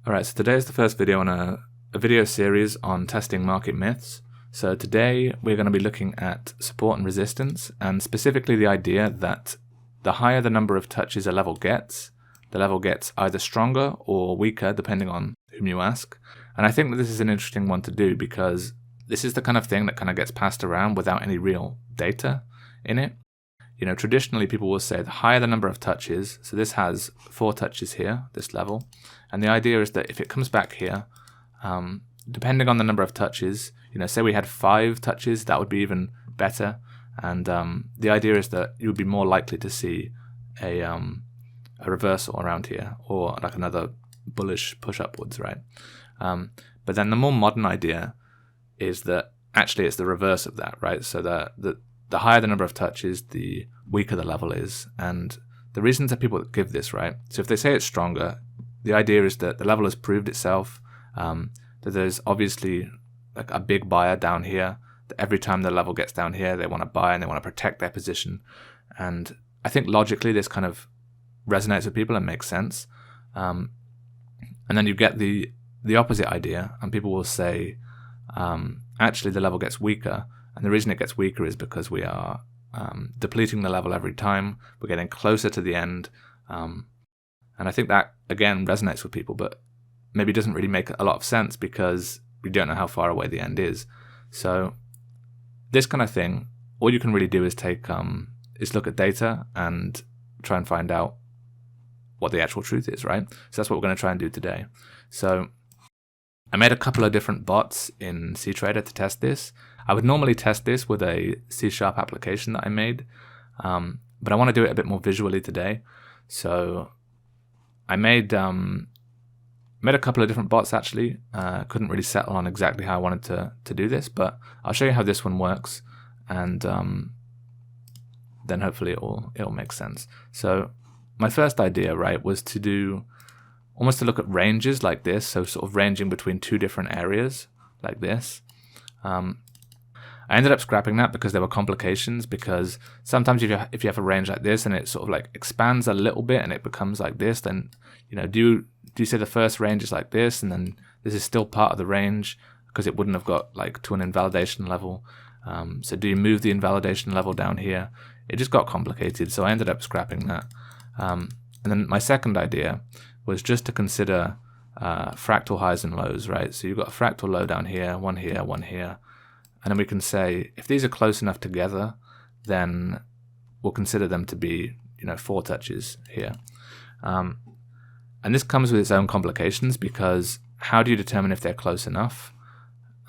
Alright, so today is the first video on a video series on testing market myths. So today we're going to be looking at support and resistance, and specifically the idea that the higher the number of touches a level gets, the level gets either stronger or weaker depending on whom you ask. And I think that this is an interesting one to do because this is the kind of thing that kind of gets passed around without any real data in it. You know, traditionally people will say the higher the number of touches, so this has 4 touches here, this level, and the idea is that if it comes back here, depending on the number of touches, you know, say we had 5 touches, that would be even better, and the idea is that you would be more likely to see a reversal around here, or like another bullish push upwards, right? But then the more modern idea is that actually it's the reverse of that, right? So the higher the number of touches, the weaker the level is. And the reasons that people give this, right? So if they say it's stronger, the idea is that the level has proved itself, that there's obviously like a big buyer down here, that every time the level gets down here, they want to buy and they want to protect their position. And I think logically this kind of resonates with people and makes sense. And then you get the opposite idea, and people will say, actually the level gets weaker. And the reason it gets weaker is because we are depleting the level every time. We're getting closer to the end. And I think that, again, resonates with people, but maybe doesn't really make a lot of sense because we don't know how far away the end is. So this kind of thing, all you can really do is is look at data and try and find out what the actual truth is, right? So that's what we're going to try and do today. So I made a couple of different bots in CTrader to test this. I would normally test this with a C# application that I made, but I want to do it a bit more visually today. So I made a couple of different bots actually. Couldn't really settle on exactly how I wanted to do this, but I'll show you how this one works, and then hopefully it'll make sense. So my first idea, right, was to do almost to look at ranges like this, so sort of ranging between 2 different areas like this. I ended up scrapping that because there were complications, because sometimes if you have a range like this and it sort of like expands a little bit and it becomes like this, then, you know, do you say the first range is like this and then this is still part of the range because it wouldn't have got like to an invalidation level? So do you move the invalidation level down here? It just got complicated, so I ended up scrapping that. And then my second idea was just to consider fractal highs and lows, right? So you've got a fractal low down here, one here, one here. And then we can say, if these are close enough together, then we'll consider them to be, you know, 4 touches here. And this comes with its own complications, because how do you determine if they're close enough?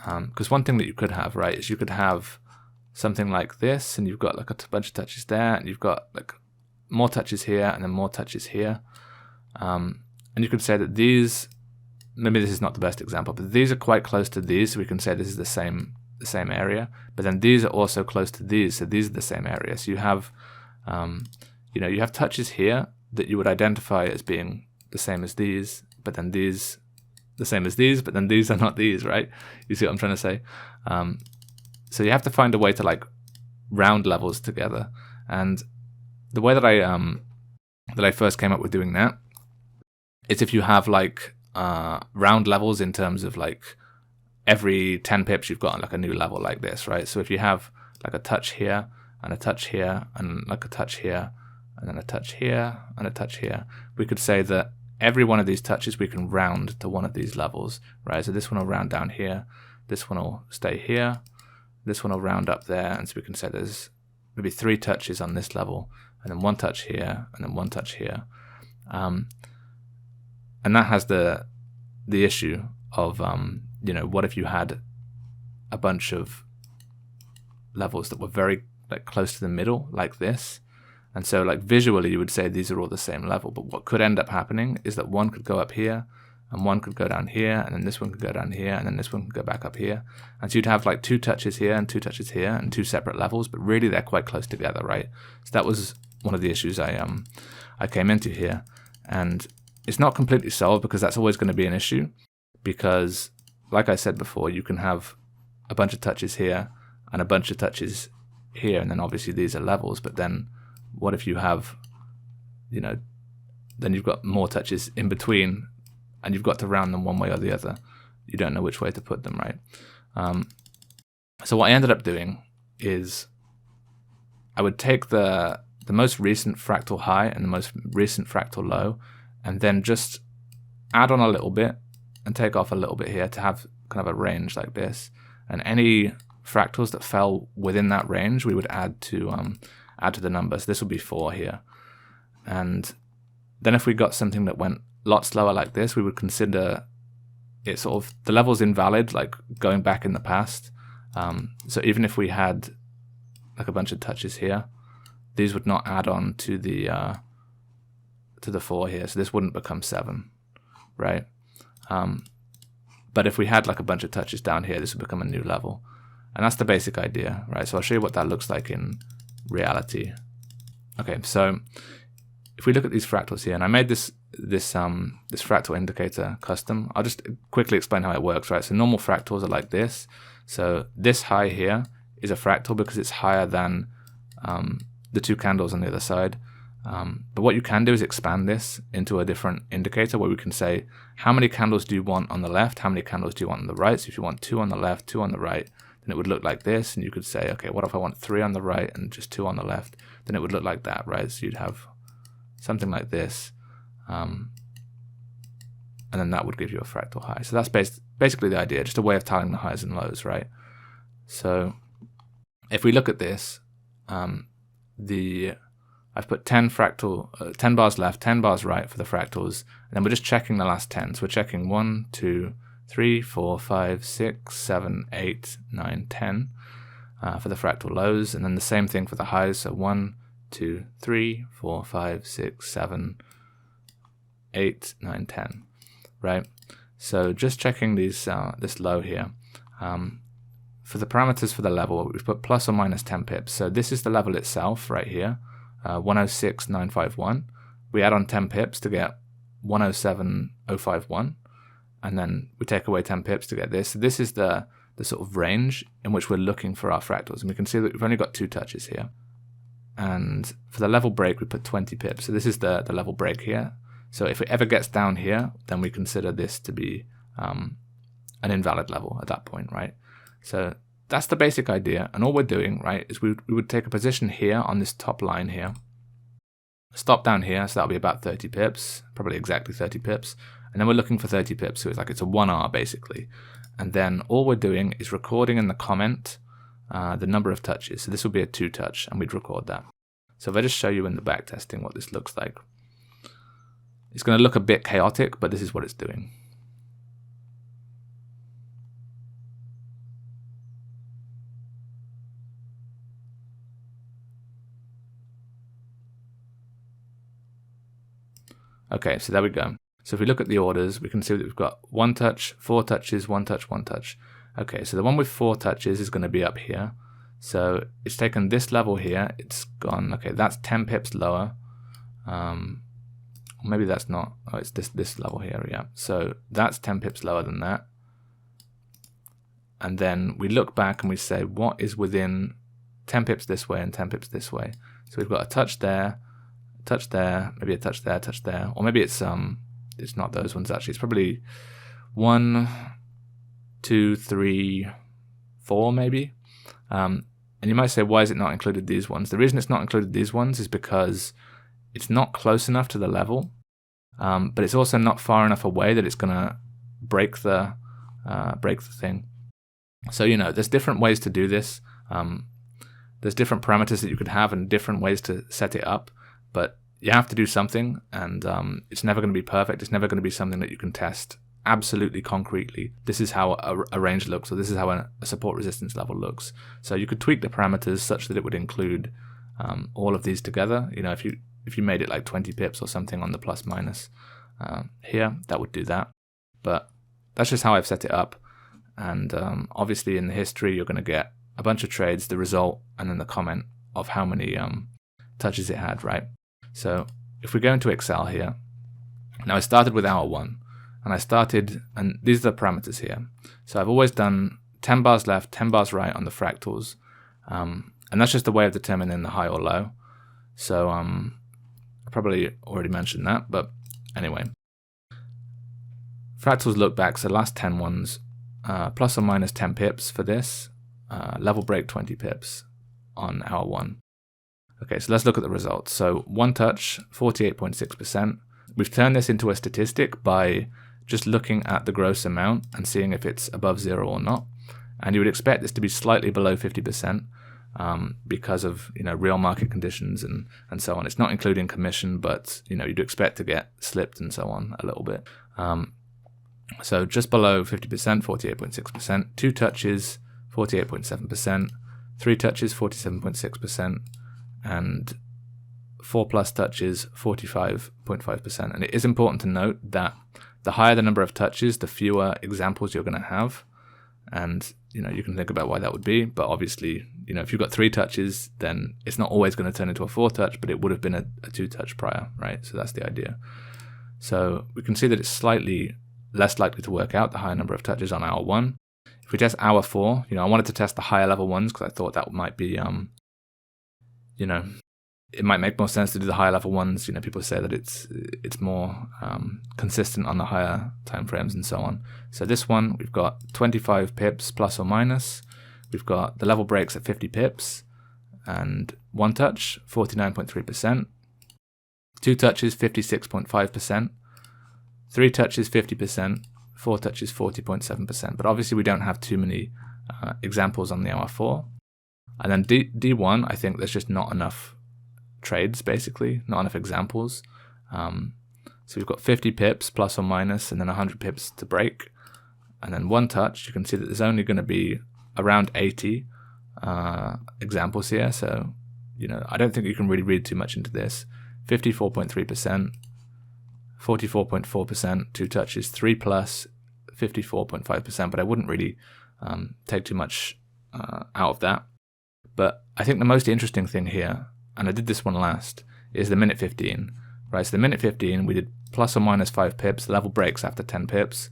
Because one thing that you could have, right, is you could have something like this, and you've got like a bunch of touches there, and you've got like more touches here, and then more touches here. And you could say that these, maybe this is not the best example, but these are quite close to these, so we can say this is the same area, but then these are also close to these, so these are the same area. So you have, you know, you have touches here that you would identify as being the same as these, but then these the same as these, but then these are not these, right? You see what I'm trying to say? So you have to find a way to like round levels together, and the way that I first came up with doing that is if you have like round levels in terms of like every 10 pips you've got like a new level like this, right? So if you have like a touch here and a touch here and like a touch here and then a touch here and a touch here, we could say that every one of these touches we can round to one of these levels, right? So this one will round down here, this one will stay here, this one will round up there, and so we can say there's maybe 3 touches on this level, and then 1 touch here, and then 1 touch here. And that has the issue of you know, what if you had a bunch of levels that were very like close to the middle like this? And so like visually you would say these are all the same level, but what could end up happening is that one could go up here and one could go down here, and then this one could go down here, and then this one could go back up here. And so you'd have like 2 touches here and 2 touches here and 2 separate levels, but really they're quite close together, right? So that was one of the issues I came into here. And it's not completely solved, because that's always going to be an issue, because like I said before, you can have a bunch of touches here and a bunch of touches here, and then obviously these are levels, but then what if you have, you know, then you've got more touches in between and you've got to round them one way or the other. You don't know which way to put them, right? So what I ended up doing is I would take the most recent fractal high and the most recent fractal low, and then just add on a little bit and take off a little bit here to have kind of a range like this. And any fractals that fell within that range, we would add to the number. So this would be 4 here. And then if we got something that went a lot slower like this, we would consider it sort of, the level's invalid, like going back in the past. So even if we had like a bunch of touches here, these would not add on to the 4 here, so this wouldn't become 7, right? But if we had like a bunch of touches down here, this would become a new level. And that's the basic idea, right? So I'll show you what that looks like in reality. Okay, so if we look at these fractals here, and I made this fractal indicator custom, I'll just quickly explain how it works, right? So normal fractals are like this. So this high here is a fractal because it's higher than the 2 candles on the other side. But what you can do is expand this into a different indicator where we can say, how many candles do you want on the left? How many candles do you want on the right? So if you want 2 on the left, 2 on the right, then it would look like this. And you could say, okay, what if I want 3 on the right and just 2 on the left? Then it would look like that, right? So you'd have something like this. And then that would give you a fractal high. So that's basically the idea, just a way of tiling the highs and lows, right? So if we look at this, I've put 10 bars left, 10 bars right for the fractals, and then we're just checking the last 10. So we're checking 1, 2, 3, 4, 5, 6, 7, 8, 9, 10 for the fractal lows, and then the same thing for the highs. So 1, 2, 3, 4, 5, 6, 7, 8, 9, 10, right? So just checking these this low here. For the parameters for the level, we've put plus or minus 10 pips. So this is the level itself right here, 106,951. We add on 10 pips to get 107,051, and then we take away 10 pips to get this. So this is the sort of range in which we're looking for our fractals. And we can see that we've only got 2 touches here. And for the level break, we put 20 pips. So this is the level break here. So if it ever gets down here, then we consider this to be an invalid level at that point, right? So that's the basic idea. And all we're doing, right, is we would take a position here on this top line here, stop down here, so that'll be about 30 pips, probably exactly 30 pips. And then we're looking for 30 pips, so it's a 1R basically. And then all we're doing is recording in the comment the number of touches. So this will be a 2 touch, and we'd record that. So if I just show you in the back testing what this looks like. It's going to look a bit chaotic, but this is what it's doing. Okay, so there we go. So if we look at the orders, we can see that we've got 1 touch, 4 touches, 1 touch, 1 touch. Okay, so the one with 4 touches is going to be up here. So it's taken this level here, it's gone, okay, that's 10 pips lower. Maybe that's not, oh, it's this level here, yeah. So that's 10 pips lower than that. And then we look back and we say, what is within 10 pips this way and 10 pips this way? So we've got a touch there, maybe a touch there, or maybe it's not those ones actually. It's probably 1, 2, 3, 4 maybe. And you might say, why is it not included these ones? The reason it's not included these ones is because it's not close enough to the level, but it's also not far enough away that it's gonna break the thing. So there's different ways to do this. There's different parameters that you could have and different ways to set it up, but you have to do something, and it's never going to be perfect. It's never going to be something that you can test absolutely concretely. This is how a range looks, or this is how a support resistance level looks. So you could tweak the parameters such that it would include all of these together. If you made it like 20 pips or something on the plus minus here, that would do that. But that's just how I've set it up. And obviously in the history, you're going to get a bunch of trades, the result, and then the comment of how many touches it had, right? So if we go into Excel here, now I started with hour 1, and these are the parameters here. So I've always done 10 bars left, 10 bars right on the fractals, and that's just a way of determining the high or low. So I probably already mentioned that, but anyway. Fractals look back, so last 10 ones, plus or minus 10 pips for this, level break 20 pips on hour 1. Okay, so let's look at the results. So one touch, 48.6%. We've turned this into a statistic by just looking at the gross amount and seeing if it's above 0 or not. And you would expect this to be slightly below 50%. Because of real market conditions and so on. It's not including commission, but you'd expect to get slipped and so on a little bit. So just below 50%, 48.6%. 2 touches, 48.7%. 3 touches, 47.6%. And 4+ touches, 45.5%. And it is important to note that the higher the number of touches, the fewer examples you're going to have. And you can think about why that would be, but obviously, if you've got 3 touches, then it's not always going to turn into a 4 touch, but it would have been a 2 touch prior, right? So that's the idea. So we can see that it's slightly less likely to work out the higher number of touches on hour 1. If we test hour 4, I wanted to test the higher level ones because I thought that might be, it might make more sense to do the higher level ones. People say that it's more consistent on the higher time frames and so on. So this one, we've got 25 pips plus or minus. We've got the level breaks at 50 pips and 1 touch, 49.3%. 2 touches, 56.5%. 3 touches, 50%. 4 touches, 40.7%. But obviously we don't have too many examples on the hour 4. And then D1, I think there's just not enough trades, basically, not enough examples. So we've got 50 pips plus or minus, and then 100 pips to break, and then 1 touch. You can see that there's only going to be around 80 examples here. So I don't think you can really read too much into this. 54.3%, 44.4%, 2 touches, 3+, 54.5%. But I wouldn't really take too much out of that. But I think the most interesting thing here, and I did this one last, is the minute 15, right? So the minute 15, we did plus or minus 5 pips, level breaks after 10 pips,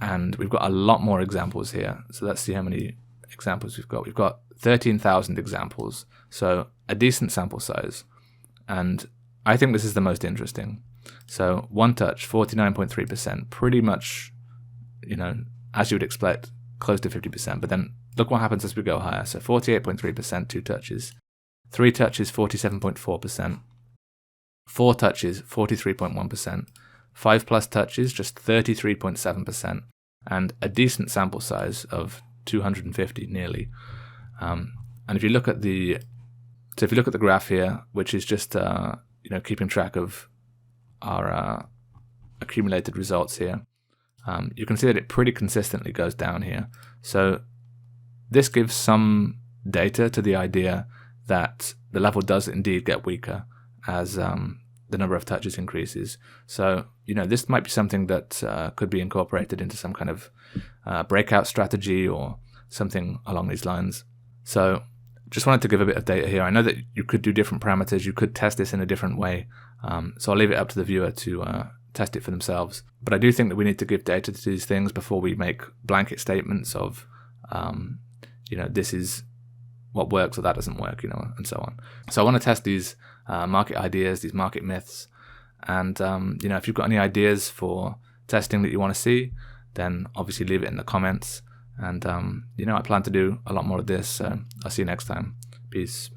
and we've got a lot more examples here. So let's see how many examples we've got. We've got 13,000 examples, so a decent sample size, and I think this is the most interesting. So 1 touch, 49.3%, pretty much, as you would expect, close to 50%, but then look what happens as we go higher. So 48.3%, 2 touches. 3 touches, 47.4%. 4 touches, 43.1%. 5+ touches, just 33.7%. And a decent sample size of 250 nearly. And if you look at the graph here, which is just keeping track of our accumulated results here, you can see that it pretty consistently goes down here. So this gives some data to the idea that the level does indeed get weaker as the number of touches increases. So, this might be something that could be incorporated into some kind of breakout strategy or something along these lines. So just wanted to give a bit of data here. I know that you could do different parameters. You could test this in a different way. So I'll leave it up to the viewer to test it for themselves. But I do think that we need to give data to these things before we make blanket statements of, this is what works or that doesn't work, and so on. So I want to test these market ideas, these market myths. And, if you've got any ideas for testing that you want to see, then obviously leave it in the comments. And, I plan to do a lot more of this. So I'll see you next time. Peace.